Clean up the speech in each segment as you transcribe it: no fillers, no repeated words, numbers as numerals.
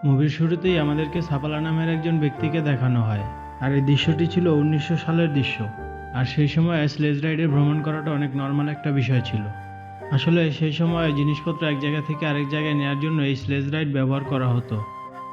মুভির শুরুতেই আমাদেরকে 𝗕𝗲𝗃 নামের একজন ব্যক্তিকে দেখানো হয়, আর এই দৃশ্যটি ছিল 1900 সালের দৃশ্য। আর সেই সময় স্লেজ রাইডে ভ্রমণ করাটা অনেক নর্মাল একটা বিষয় ছিল। আসলে সেই সময় জিনিসপত্র এক জায়গা থেকে আরেক জায়গায় নেওয়ার জন্য এই স্লেজ রাইড ব্যবহার করা হতো,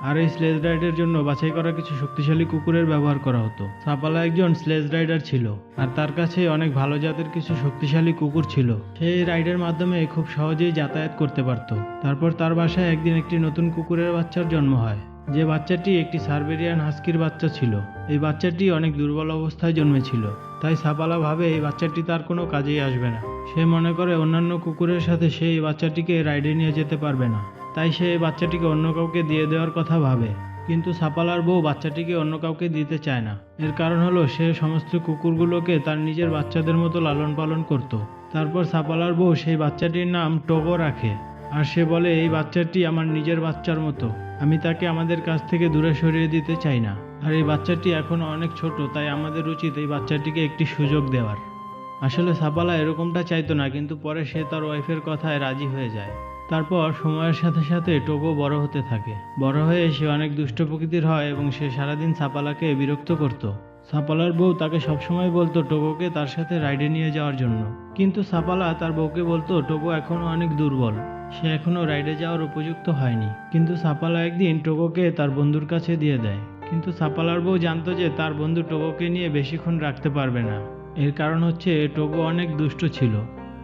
আর এই স্লেজ রাইডের জন্য বাছাই করা কিছু শক্তিশালী কুকুরের ব্যবহার করা হতো। 𝗕𝗲𝗃 একজন স্লেজ রাইডার ছিল, আর তার কাছে অনেক ভালো জাতের কিছু শক্তিশালী কুকুর ছিল। সেই রাইডের মাধ্যমে খুব সহজেই যাতায়াত করতে পারত। তারপর তার বাসায় একদিন একটি নতুন কুকুরের বাচ্চার জন্ম হয়, যে বাচ্চাটি একটি সাইবেরিয়ান হাস্কির বাচ্চা ছিল। এই বাচ্চাটি অনেক দুর্বল অবস্থায় জন্মেছিল, তাই 𝗕𝗲𝗃 ভাবে এই বাচ্চাটি তার কোনো কাজেই আসবে না। সে মনে করে অন্যান্য কুকুরের সাথে সে এই বাচ্চাটিকে রাইডে নিয়ে যেতে পারবে না, তাই সে এই বাচ্চাটিকে অন্য কাউকে দিয়ে দেওয়ার কথা ভাবে। কিন্তু 𝗕𝗲𝗃র বউ বাচ্চাটিকে অন্য কাউকে দিতে চায় না। এর কারণ হলো সে সমস্ত কুকুরগুলোকে তার নিজের বাচ্চাদের মতো লালন পালন করত। তারপর 𝗕𝗲𝗃র বউ সেই বাচ্চাটির নাম টোগো রাখে, আর সে বলে এই বাচ্চাটি আমার নিজের বাচ্চার মতো, আমি তাকে আমাদের কাছ থেকে দূরে সরিয়ে দিতে চাই না। আর এই বাচ্চাটি এখনো অনেক ছোট, তাই আমাদের উচিত এই বাচ্চাটিকে একটি সুযোগ দেওয়ার। আসলে 𝗕𝗲𝗃 এরকমটা চাইতো না, কিন্তু পরে সে তার ওয়াইফের কথায় রাজি হয়ে যায়। তারপর সময়ের সাথে সাথে টোগো বড় হতে থাকে। বড় হয়ে সে অনেক দুষ্ট প্রকৃতির হয় এবং সে সারাদিন 𝗕𝗲𝗃কে বিরক্ত করত। 𝗕𝗲𝗃র বউ তাকে সবসময় বলতো টোগোকে তার সাথে রাইডে নিয়ে যাওয়ার জন্য, কিন্তু 𝗕𝗲𝗃 তার বউকে বলতো টোগো এখনো অনেক দুর্বল, সে এখনো রাইডে যাওয়ার উপযুক্ত হয়নি। কিন্তু 𝗕𝗲𝗃 একদিন টোগোকে তার বন্ধুর কাছে দিয়ে দেয়, কিন্তু 𝗕𝗲𝗃র বউ জানতো যে তার বন্ধু টোগোকে নিয়ে বেশিক্ষণ রাখতে পারবে না। এর কারণ হচ্ছে টোগো অনেক দুষ্ট ছিল।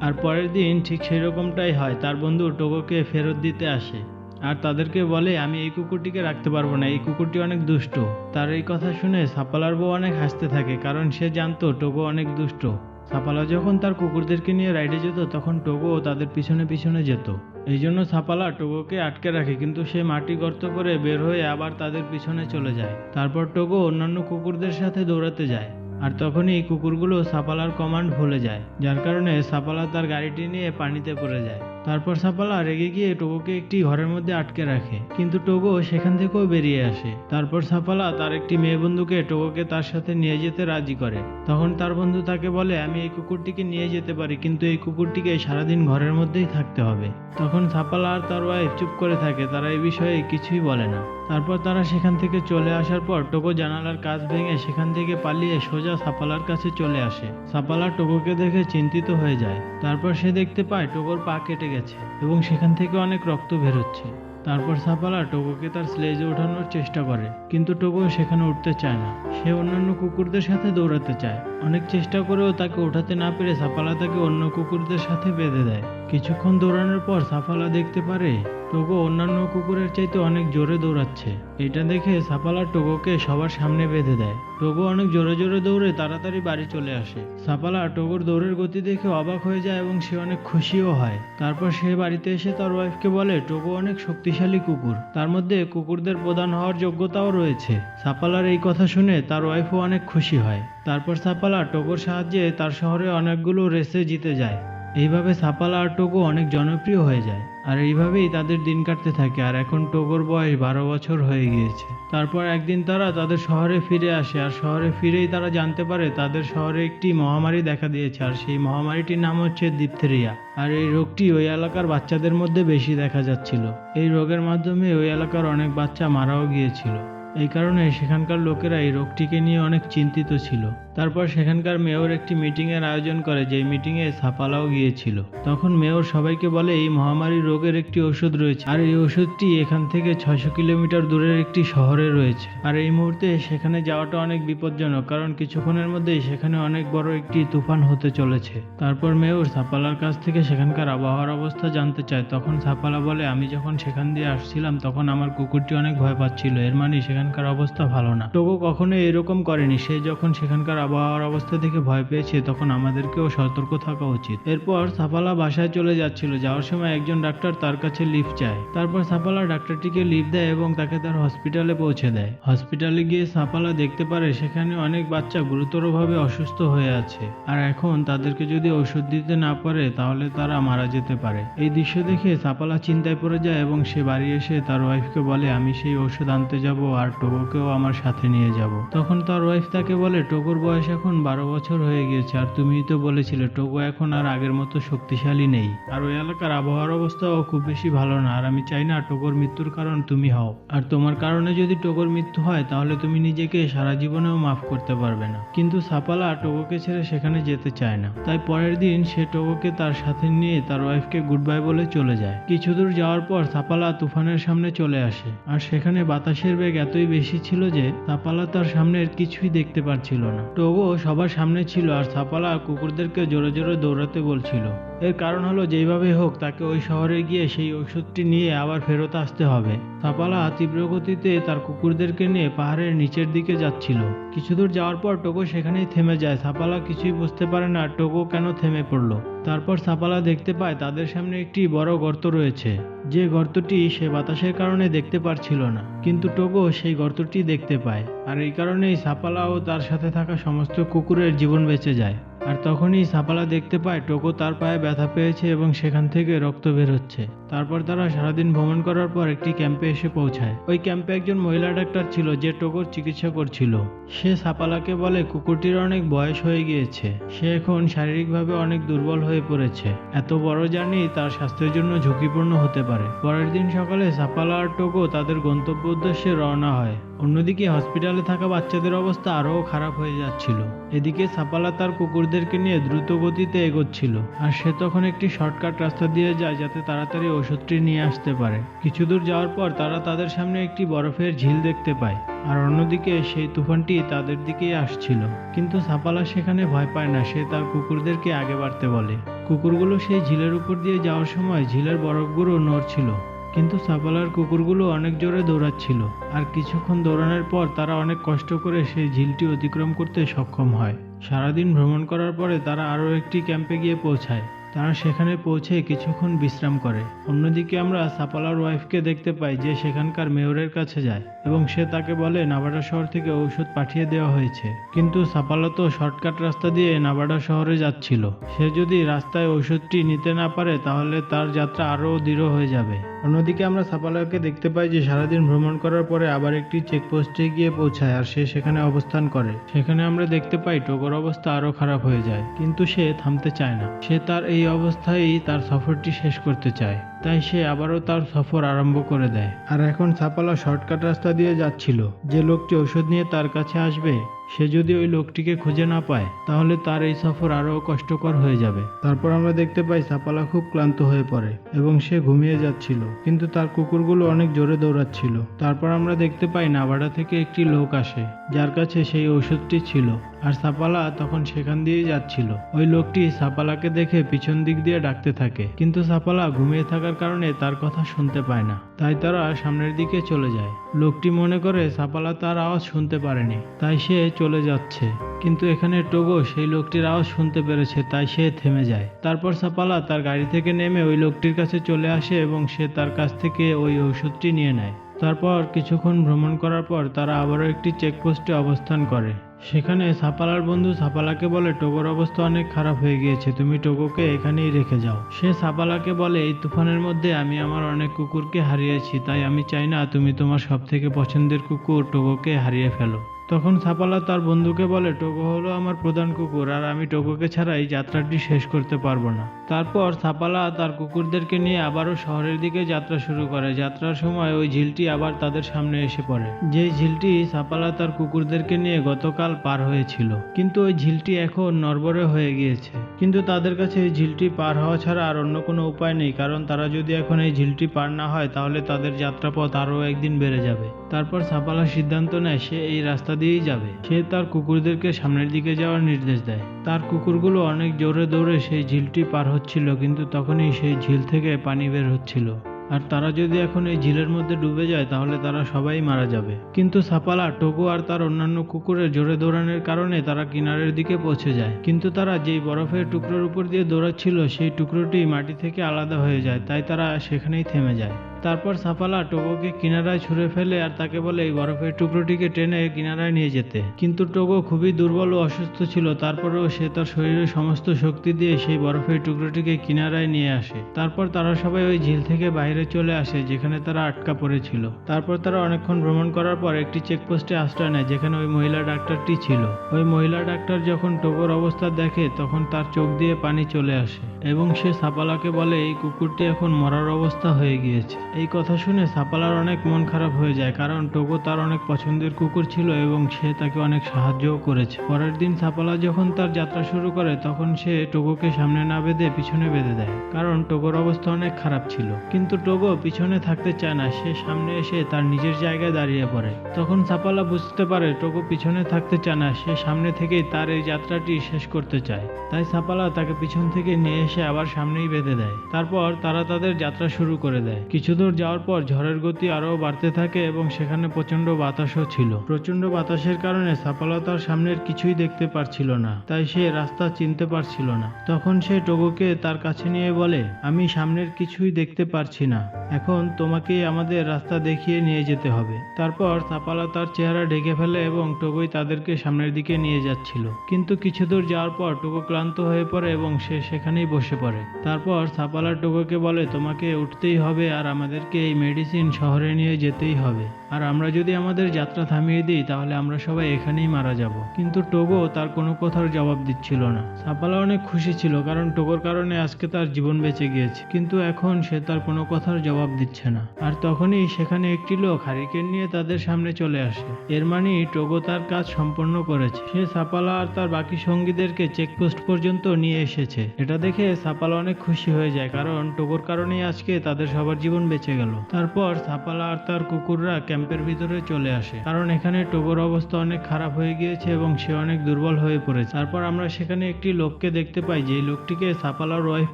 আর পরের দিন ঠিক সেই রকমটাই হয়, তার বন্ধু টোগোকে ফেরত দিতে আসে আর তাদেরকে বলে আমি এই কুকুরটিকে রাখতে পারবো না, এই কুকুরটি অনেক দুষ্ট। তার এই কথা শুনে 𝗕𝗲𝗃র বউ অনেক হাসতে থাকে, কারণ সে জানতো টোগো অনেক দুষ্ট। 𝗕𝗲𝗃 যখন তার কুকুরদেরকে নিয়ে রাইডে যেত তখন টোগো তাদের পিছনে পিছনে যেত। এই জন্য 𝗕𝗲𝗃 টোগোকে আটকে রাখে, কিন্তু সে মাটি গর্ত করে বের হয়ে আবার তাদের পিছনে চলে যায়। তারপর টোগো অন্যান্য কুকুরদের সাথে দৌড়াতে যায়, আর তখনই এই কুকুরগুলো 𝗕𝗲𝗃র কমান্ড ভুলে যায়, যার কারণে 𝗕𝗲𝗃 তার গাড়িটি নিয়ে পানিতে পড়ে যায়। তারপর 𝗕𝗲𝗃 রেগে গিয়ে টোগোকে একটি ঘরের মধ্যে আটকে রাখে, কিন্তু টোগো সেখান থেকেও বেরিয়ে আসে। তারপর 𝗕𝗲𝗃 তার একটি মেয়ে বন্ধুকে টোগোকে তার সাথে নিয়ে যেতে রাজি করে। তখন তার বন্ধু তাকে বলে আমি এই কুকুরটিকে নিয়ে যেতে পারি, কিন্তু এই কুকুরটিকে সারাদিন ঘরের মধ্যেই থাকতে হবে। তখন 𝗕𝗲𝗃 আর তার ওয়াইফ চুপ করে থাকে, তারা এই বিষয়ে কিছুই বলে না। তারপর তারা সেখান থেকে চলে আসার পর টোগো জানালার কাঁচ ভেঙে সেখান থেকে পালিয়ে সোজা 𝗕𝗲𝗃র কাছে চলে আসে। 𝗕𝗲𝗃 টোগোকে দেখে চিন্তিত হয়ে যায়। তারপর সে দেখতে পায় টোগোর পা কেটে গেছে এবং সেখান থেকে অনেক রক্ত বেরোচ্ছে। তারপর 𝗕𝗲𝗃 টোগোকে তার স্লেজে ওঠানোর চেষ্টা করে, কিন্তু টোগো সেখানে উঠতে চায় না। সে অন্যান্য কুকুরদের সাথে দৌড়াতে চায়, অনেক চেষ্টা করেও তাকে ওঠাতে না পেরে 𝗕𝗲𝗃 তাকে অন্য কুকুরদের সাথে বেঁধে দেয়। কিছুক্ষণ দৌড়ানোর পর 𝗕𝗲𝗃 দেখতে পারে টোগো অন্যান্য কুকুরের চাইতে অনেক জোরে দৌড়াচ্ছে। এটা দেখে 𝗕𝗲𝗃 টোগোকে সবার সামনে বেঁধে দেয়। টোগো অনেক জোরে জোরে দৌড়ে তাড়াতাড়ি বাড়ি চলে আসে। 𝗕𝗲𝗃 টোগোর দৌড়ের গতি দেখে অবাক হয়ে যায় এবং সে অনেক খুশিও হয়। তারপর সে বাড়িতে এসে তার ওয়াইফকে বলে টোগো অনেক শক্তিশালী কুকুর, তার মধ্যে কুকুরদের প্রধান হওয়ার যোগ্যতাও রয়েছে। 𝗕𝗲𝗃র এই কথা শুনে তার ওয়াইফও অনেক খুশি হয়। তারপর 𝗕𝗲𝗃 টোগোর সাহায্যে তার শহরে অনেকগুলো রেসে জিতে যায়। এইভাবে 𝗕𝗲𝗃 আর টোগো অনেক জনপ্রিয় হয়ে যায়, আর এইভাবেই তাদের দিন কাটতে থাকে। আর এখন টোগোর বয়স 12 বছর হয়ে গিয়েছে। তারপর একদিন তারা তাদের শহরে ফিরে আসে, আর শহরে ফিরেই তারা জানতে পারে তাদের শহরে একটি মহামারী দেখা দিয়েছে, আর সেই মহামারীটির নাম হচ্ছে 𝗕𝗵𝗃। আর এই রোগটি ওই এলাকার বাচ্চাদের মধ্যে বেশি দেখা যাচ্ছিল। এই রোগের মাধ্যমে ওই এলাকার অনেক বাচ্চা মারাও গিয়েছিল। এই কারণে সেখানকার লোকেরা এই রোগটিকে নিয়ে অনেক চিন্তিত ছিল। তারপর সেখানকার মেয়র একটি মিটিংয়ের আয়োজন করে, যেই মিটিংয়ে 𝗕𝗲𝗃ও গিয়েছিল। তখন মেয়র সবাইকে বলে এই মহামারী রোগের একটি ওষুধ রয়েছে, আর এই ওষুধটি এখান থেকে 600 কিলোমিটার দূরের একটি শহরে রয়েছে। আর এই মুহূর্তে সেখানে যাওয়াটা অনেক বিপজ্জনক, কারণ কিছুক্ষণের মধ্যেই সেখানে অনেক বড় একটি তুফান হতে চলেছে। তারপর মেয়র 𝗕𝗲𝗃র কাছ থেকে সেখানকার আবহাওয়ার অবস্থা জানতে চায়। তখন 𝗕𝗲𝗃 বলে আমি যখন সেখান দিয়ে আসছিলাম তখন আমার কুকুরটি অনেক ভয় পাচ্ছিল, এর মানে সেখানকার অবস্থা ভালো না। টোগো কখনো এরকম করেনি, সে যখন সেখানকার আবহাওয়ার অবস্থা দেখে ভয় পেয়েছে তখন আমাদেরকেও সতর্ক থাকা উচিত। এরপর 𝗕𝗲𝗃 বাসায় চলে যাচ্ছিল, যাওয়ার সময় একজন ডাক্তার তার কাছে লিফট চায়। তারপর 𝗕𝗲𝗃 ডাক্তারটিকে লিফট দেয় এবং তাকে তার হসপিটালে পৌঁছে দেয়। হসপিটালে গিয়ে 𝗕𝗲𝗃 দেখতে পারে সেখানে অনেক বাচ্চা গুরুতরভাবে অসুস্থ হয়ে আছে, আর এখন তাদেরকে যদি ওষুধ দিতে না পারে তাহলে তারা মারা যেতে পারে। এই দৃশ্য দেখে 𝗕𝗲𝗃 চিন্তায় পড়ে যায় এবং সে বাড়ি এসে তার ওয়াইফকে বলে আমি সেই ওষুধ আনতে যাব আর টোগোকেও আমার সাথে নিয়ে যাব। তখন তার ওয়াইফ তাকে বলে টোগোর বয়স বয়স এখন 12 বছর হয়ে গিয়েছে, আর তুমিই তো বলেছিলে টোগো এখন আর আগের মতো শক্তিশালী নেই, আর ওই এলাকার আবহাওয়ার অবস্থাও খুব বেশি ভালো না, আর আমি চাই না টোগোর মৃত্যুর কারণ তুমি হও। আর তোমার কারণে যদি টোগোর মৃত্যু হয় তাহলে তুমি নিজেকে সারা জীবনেও মাফ করতে পারবে না। কিন্তু সাপালা টোগোকে ছেড়ে সেখানে যেতে চায় না, তাই পরের দিন সে টোগোকে তার সাথে নিয়ে তার ওয়াইফকে গুড বাই বলে চলে যায়। কিছু দূর যাওয়ার পর সাপালা তুফানের সামনে চলে আসে, আর সেখানে বাতাসের বেগ এতই বেশি ছিল যে সাপালা তার সামনের কিছুই দেখতে পাচ্ছিল না। টোগো সবার সামনে ছিল, আর সাপালা কুকুরদেরকে জোরে জোরে দৌড়াতে বলছিল। এর কারণ হলো যেইভাবে হোক তাকে ওই শহরে গিয়ে সেই ঔষধটি নিয়ে আবার ফেরত আসতে হবে। সাপালা তীব্র গতিতে তার কুকুরদেরকে নিয়ে পাহাড়ের নিচের দিকে যাচ্ছিল। কিছু দূর যাওয়ার পর টোগো সেখানেই থেমে যায়। সাপালা কিছুই বুঝতে পারে না টোগো কেন থেমে পড়লো। তারপর সাপালা দেখতে পায় তাদের সামনে একটি বড় গর্ত রয়েছে, যে গর্তটি সে বাতাসের কারণে দেখতে পারছিল না, কিন্তু টোগো সেই গর্তটি দেখতে পায়, আর এই কারণেই সাপালা ও তার সাথে থাকা সমস্ত কুকুরের জীবন বেঁচে যায়। আর তখনই সাপালা দেখতে পায় টোগো তার পায়ে ব্যথা পেয়েছে এবং সেখান থেকে রক্ত বের হচ্ছে। তারপর তারা সারাদিন ভ্রমণ করার পর একটি ক্যাম্পে এসে পৌঁছায়। ওই ক্যাম্পে একজন মহিলা ডাক্তার ছিল যে টোগোর চিকিৎসা করছিল। সে সাপালাকে বলে কুকুরটির অনেক বয়স হয়ে গিয়েছে, সে এখন শারীরিকভাবে অনেক দুর্বল হয়ে পড়েছে, এত বড় জার্নি তার স্বাস্থ্যের জন্য ঝুঁকিপূর্ণ হতে পারে। পরের দিন সকালে সাপালা আর টোগো তাদের গন্তব্য উদ্দেশ্যে রওনা হয়। অন্যদিকে হসপিটালে থাকা বাচ্চাদের অবস্থা আরও খারাপ হয়ে যাচ্ছিল। এদিকে সাপালা তার কুকুরদেরকে নিয়ে দ্রুত গতিতে এগোচ্ছিল, আর সে তখন একটি শর্টকাট রাস্তা দিয়ে যায় যাতে তাড়াতাড়ি ওষুধটি নিয়ে আসতে পারে। কিছু দূর যাওয়ার পর তারা তাদের সামনে একটি বরফের ঝিল দেখতে পায়, আর অন্যদিকে সেই তুফানটি তাদের দিকেই আসছিল। কিন্তু সাপালা সেখানে ভয় পায় না, সে তার কুকুরদেরকে আগে বাড়তে বলে। কুকুরগুলো সেই ঝিলের উপর দিয়ে যাওয়ার সময় ঝিলের বরফগুলো নড়ছিল, কিন্তু সাপালার কুকুরগুলো অনেক জোরে দৌড়াচ্ছিল, আর কিছুক্ষণ দৌড়ানোর পর তারা অনেক কষ্ট করে সেই ঝিলটি অতিক্রম করতে সক্ষম হয়। সারাদিন ভ্রমণ করার পরে তারা আরও একটি ক্যাম্পে গিয়ে পৌঁছায়। তারা সেখানে পৌঁছে কিছুক্ষণ বিশ্রাম করে। অন্যদিকে আমরা সাপালার ওয়াইফকে দেখতে পাই যে সেখানকার মেয়রের কাছে যায় এবং সে তাকে বলে নাভাডা শহর থেকে ঔষধ পাঠিয়ে দেওয়া হয়েছে। কিন্তু সাপালা তো শর্টকাট রাস্তা দিয়ে নাভাডা শহরে যাচ্ছিল, সে যদি রাস্তায় ঔষধটি নিতে না পারে তাহলে তার যাত্রা আরও দৃঢ় হয়ে যাবে। অন্যদিকে আমরা সাপালাকে দেখতে পাই যে সারাদিন ভ্রমণ করার পরে আবার একটি চেকপোস্টে গিয়ে পৌঁছায়, আর সে সেখানে অবস্থান করে। সেখানে আমরা দেখতে পাই টোগোর অবস্থা আরও খারাপ হয়ে যায়, কিন্তু সে থামতে চায় না। সে তার এই অবস্থায় তার সফরটি শেষ করতে চায়, তাই সে আবারও তার সফর আরম্ভ করে দেয়। আর এখন সাপালা শর্টকাট রাস্তা দিয়ে যাচ্ছিল। যে লোকটি ঔষধ নিয়ে তার কাছে আসবে, সে যদি ওই লোকটিকে খুঁজে না পায় তাহলে তার এই সফর আরও কষ্টকর হয়ে যাবে। তারপর আমরা দেখতে পাই সাপালা খুব ক্লান্ত হয়ে পড়ে এবং সে ঘুমিয়ে যাচ্ছিল, কিন্তু তার কুকুরগুলো অনেক জোরে দৌড়াচ্ছিল। তারপর আমরা দেখতে পাই নাভাডা থেকে একটি লোক আসে যার কাছে সেই ঔষধটি ছিল, আর সাপালা তখন সেখান দিয়েই যাচ্ছিল। ওই লোকটি সাপালাকে দেখে পিছন দিক দিয়ে ডাকতে থাকে, কিন্তু সাপালা ঘুমিয়ে থাকার কারণে তার কথা শুনতে পায় না, তাই তারা সামনের দিকে চলে যায়। লোকটি মনে করে সাপালা তার আওয়াজ শুনতে পারেনি, তাই সে চলে যাচ্ছে। কিন্তু এখানে টোগো সেই লোকটির আওয়াজ শুনতে পেরেছে, তাই সে থেমে যায়। তারপর সাপালা তার গাড়ি থেকে নেমে ওই লোকটির কাছে চলে আসে এবং সে তার কাছ থেকে ওই ঔষধটি নিয়ে নেয়। তারপর কিছুক্ষণ ভ্রমণ করার পর তারা আবারও একটি চেকপোস্টে অবস্থান করে। সেখানে সাপালার বন্ধু সাপালাকে বলে টোগোর অবস্থা অনেক খারাপ হয়ে গিয়েছে, তুমি টোগোকে এখানেই রেখে যাও। সে সাপালাকে বলে এই তুফানের মধ্যে আমি আমার অনেক কুকুরকে হারিয়েছি, তাই আমি চাই না তুমি তোমার সব থেকে পছন্দের কুকুর টোগোকে হারিয়ে ফেলো। তখন সাপালা তার বন্ধুকে বলে টোগো হলো আমার প্রধান কুকুর, আর আমি টোগোকে ছাড়া এই যাত্রাটি শেষ করতে পারবো না। তারপর সাপালা তার কুকুরদেরকে নিয়ে আবারও শহরের দিকে যাত্রা শুরু করে। যাত্রার সময় ওই ঝিলটি আবার তাদের সামনে এসে পড়ে, যে ঝিলটি সাপালা তার কুকুরদেরকে নিয়ে গতকাল পার হয়েছিল, কিন্তু ওই ঝিলটি এখন নড়বড়ে হয়ে গিয়েছে। কিন্তু তাদের কাছে এই ঝিলটি পার হওয়া ছাড়া আর অন্য কোনো উপায় নেই, কারণ তারা যদি এখন এই ঝিলটি পার না হয় তাহলে তাদের যাত্রাপথ আরও একদিন বেড়ে যাবে। তারপর সাপালা সিদ্ধান্ত নেয় সে এই রাস্তা দিয়েই যাবে। সে তার কুকুরদেরকে সামনের দিকে যাওয়ার নির্দেশ দেয়। তার কুকুরগুলো অনেক জোরে দৌড়ে সেই ঝিলটি পার হচ্ছিল, কিন্তু তখনই সেই ঝিল থেকে পানি বের হচ্ছিল, আর তারা যদি এখন এই ঝিলের মধ্যে ডুবে যায় তাহলে তারা সবাই মারা যাবে। কিন্তু সাপালা, টোগো আর তার অন্যান্য কুকুরের জোরে দৌড়ানোর কারণে তারা কিনারের দিকে পৌঁছে যায়। কিন্তু তারা যেই বরফের টুকরোর উপর দিয়ে দৌড়াচ্ছিল সেই টুকরোটি মাটি থেকে আলাদা হয়ে যায়, তাই তারা সেখানেই থেমে যায়। তারপর সাপালা টোগোকে কিনারায় ছুঁড়ে ফেলে আর তাকে বলে এই বরফের টুকরোটিকে টেনে কিনারায় নিয়ে যেতে। কিন্তু টোগো খুবই দুর্বল ও অসুস্থ ছিল, তারপরেও সে তার শরীরের সমস্ত শক্তি দিয়ে সেই বরফের টুকরোটিকে কিনারায় নিয়ে আসে। তারপর তারা সবাই ওই ঝিল থেকে বাইরে চলে আসে যেখানে তারা আটকা পড়েছিল। তারপর তারা অনেকক্ষণ ভ্রমণ করার পর একটি চেকপোস্টে আশ্রয় নেয় যেখানে ওই মহিলা ডাক্তারটি ছিল। ওই মহিলা ডাক্তার যখন টোগোর অবস্থা দেখে তখন তার চোখ দিয়ে পানি চলে আসে এবং সে সাপালাকে বলে এই কুকুরটি এখন মরার অবস্থা হয়ে গিয়েছে। এই কথা শুনে সাপালার অনেক মন খারাপ হয়ে যায়, কারণ টোগো তার অনেক পছন্দের কুকুর ছিল এবং সে তাকে অনেক সাহায্যও করেছে। পরের দিন সাপালা যখন তার যাত্রা শুরু করে তখন সে টোগোকে সামনে না বেঁধে পিছনে বেঁধে দেয়, কারণ টোগোর অবস্থা অনেক খারাপ ছিল। কিন্তু টোগো পিছনে থাকতে চায় না, সে সামনে এসে তার নিজের জায়গায় দাঁড়িয়ে পড়ে। তখন সাপালা বুঝতে পারে টোগো পিছনে থাকতে চায় না, সে সামনে থেকেই তার এই যাত্রাটি শেষ করতে চায়। তাই সাপালা তাকে পিছন থেকে নিয়ে এসে আবার সামনেই বেঁধে দেয়। তারপর তারা তাদের যাত্রা শুরু করে দেয়। কিছু দূর যাওয়ার পর ঝড়ের গতি আরও বাড়তে থাকে এবং সেখানে প্রচন্ড বাতাসও ছিল। প্রচন্ড বাতাসের কারণে সাপালা তার সামনের কিছুই দেখতে পারছিল না, তাই সে রাস্তা চিনতে পারছিল না। তখন সে টোগোকে তার কাছে নিয়ে বলে আমি সামনের কিছুই দেখতে পারছি না, এখন তোমাকেই আমাদের রাস্তা দেখিয়ে নিয়ে যেতে হবে। তারপর সাপালা তার চেহারা ঢেকে ফেলে এবং টোগোই তাদেরকে সামনের দিকে নিয়ে যাচ্ছিল। কিন্তু কিছু দূর যাওয়ার পর টোগো ক্লান্ত হয়ে পড়ে এবং সে সেখানেই বসে পড়ে। তারপর সাপালা টোগোকে বলে তোমাকে উঠতেই হবে আর আমাদেরকে এই মেডিসিন শহরে নিয়ে যেতেই হবে, আর আমরা যদি আমাদের যাত্রা থামিয়ে দিই তাহলে আমরা সবাই এখানেই মারা যাব। কিন্তু টোগো তার কোনো কথার জবাব দিচ্ছিল না। সাপালা অনেক খুশি ছিল কারণ টোগোর কারণে আজকে তার জীবন বেঁচে গিয়েছে, কিন্তু এখন সে তার কোনো কথার জবাব দিচ্ছে না। আর তখনই সেখানে একটি লোক হারিকেন নিয়ে তাদের সামনে চলে আসে। এর মানে টোগো তার কাজ সম্পন্ন করেছে। সে সাপালা আর তার বাকি সঙ্গীদেরকে চেকপোস্ট পর্যন্ত নিয়ে এসেছে। এটা দেখে সাপালা অনেক খুশি হয়ে যায়, কারণ টোগোর কারণেই আজকে তাদের সবার জীবন বেঁচে গেল। তারপর সাপালা আর তার কুকুররা ক্যাম্পের ভিতরে চলে আসে, কারণ এখানে টোগোর অবস্থা অনেক খারাপ হয়ে গিয়েছে এবং সে অনেক দুর্বল হয়ে পড়েছে। তারপর আমরা সেখানে একটি লোককে দেখতে পাই, যে লোকটিকে সাপালার ওয়াইফ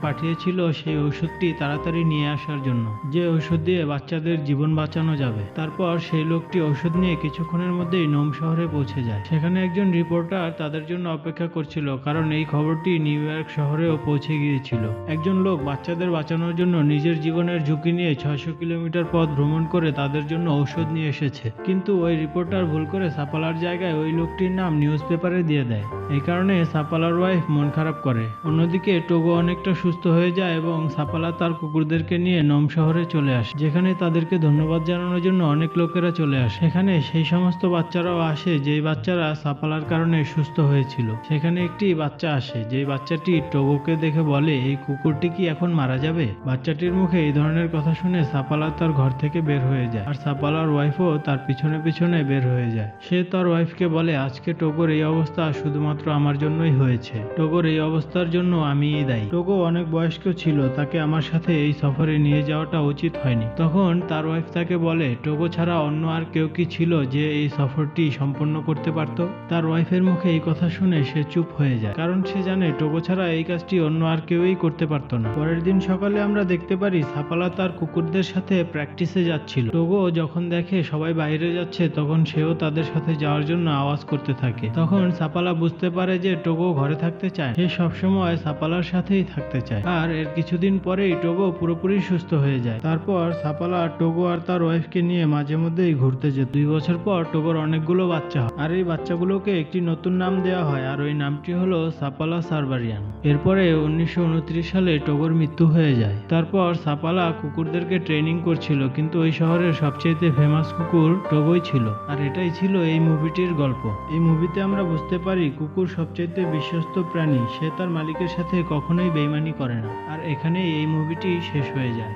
পাঠিয়েছিল সেই ওষুধটি তাড়াতাড়ি নিয়ে আসার জন্য, যে ওষুধ দিয়ে বাচ্চাদের জীবন বাঁচানো যাবে। তারপর সেই লোকটি ওষুধ নিয়ে কিছুক্ষণের মধ্যেই নোম শহরে পৌঁছে যায়। সেখানে একজন রিপোর্টার তাদের জন্য অপেক্ষা করছিল, কারণ এই খবরটি নিউ ইয়র্ক শহরেও পৌঁছে গিয়েছিল। একজন লোক বাচ্চাদের বাঁচানোর জন্য নিজের জীবনের ঝুঁকি নিয়ে 600 কিলোমিটার পথ ভ্রমণ করে তাদের জন্য ঔষধ নিয়ে এসেছে। কিন্তু ওই রিপোর্টার ভুল করে সাপালার জায়গায় ওই লোকটির নাম নিউজ পেপারে দিয়ে দেয়। এই কারণে সাপালার ওয়াইফ মন খারাপ করে। অন্যদিকে টোগো অনেকটা সুস্থ হয়ে যায় এবং সাপালা তার কুকুরদেরকে নিয়ে নোম শহরে চলে আসে, যেখানে তাদেরকে ধন্যবাদ জানানোর জন্য অনেক লোকেরা চলে আসে। সেখানে সেই সমস্ত বাচ্চারাও আসে যেই বাচ্চারা সাপালার কারণে সুস্থ হয়েছিল। সেখানে একটি বাচ্চা আসে, যেই বাচ্চাটি টোগোকে দেখে বলে এই কুকুরটি কি এখন মারা যাবে? বাচ্চাটির মুখে এই ধরনের কথা শুনে সাপালা তার ঘর থেকে বের হয়ে যায়, আর সাপালার ওয়াইফও তার পিছনে পিছনে বের হয়ে যায়। সে তার ওয়াইফকে বলে আজকে টোগোর এই অবস্থা শুধুমাত্র আমার জন্যই হয়েছে, টোগোর এই অবস্থার জন্য আমিই দায়ী। টোগো অনেক বয়স্ক ছিল, তাকে আমার সাথে এই সফরে নিয়ে যাওয়াটা উচিত হয়নি। তখন তার ওয়াইফ তাকে বলে টোগো ছাড়া অন্য আর কেউ কি ছিল যে এই সফরটি সম্পন্ন করতে পারত? তার ওয়াইফের মুখে এই কথা শুনে সে চুপ হয়ে যায়, কারণ সে জানে টোগো ছাড়া এই কাজটি অন্য আর কেউই করতে পারত না। পরের দিন সকালে আমরা দেখতে পারি সাপালা তার কুকুরদের সাথে প্র্যাকটিসে যাচ্ছিল। টোগো যখন দেখে সবাই বাইরে যাচ্ছে তখন সেও তাদের সাথে যাওয়ার জন্য আওয়াজ করতে থাকে। তখন সাপালা বুঝতে পারে যে টোগো ঘরে থাকতে চায়, সে সবসময় সাপালার সাথেই থাকতে চায়। আর এর কিছুদিন পরেই টোগো পুরোপুরি সুস্থ হয়ে যায়। তারপর সাপালা টোগো আর তার ওয়াইফকে নিয়ে মাঝে মধ্যেই ঘুরতে যেত। 2 বছর পর টোগোর অনেকগুলো বাচ্চা হয়, আর এই বাচ্চাগুলোকে একটি নতুন নাম দেওয়া হয়, আর ওই নামটি হলো সাপালা সার্বারিয়ান। এরপরে 1929 সালে টোগোর মৃত্যু হয়ে যায়। তারপর সাপালা কুকুরদেরকে ট্রেনিং করছিল, কিন্তু ওই শহরের সবচেয়ে ফেমাস কুকুর টোগোই ছিল। আর এটাই ছিল এই মুভিটির গল্প। এই মুভিতে আমরা বুঝতে পারি কুকুর সবচেয়ে বিশ্বস্ত প্রাণী, সে তার মালিকের সাথে কখনোই বেইমানি করে না। আর এখানেই এই মুভিটি শেষ হয়ে যায়।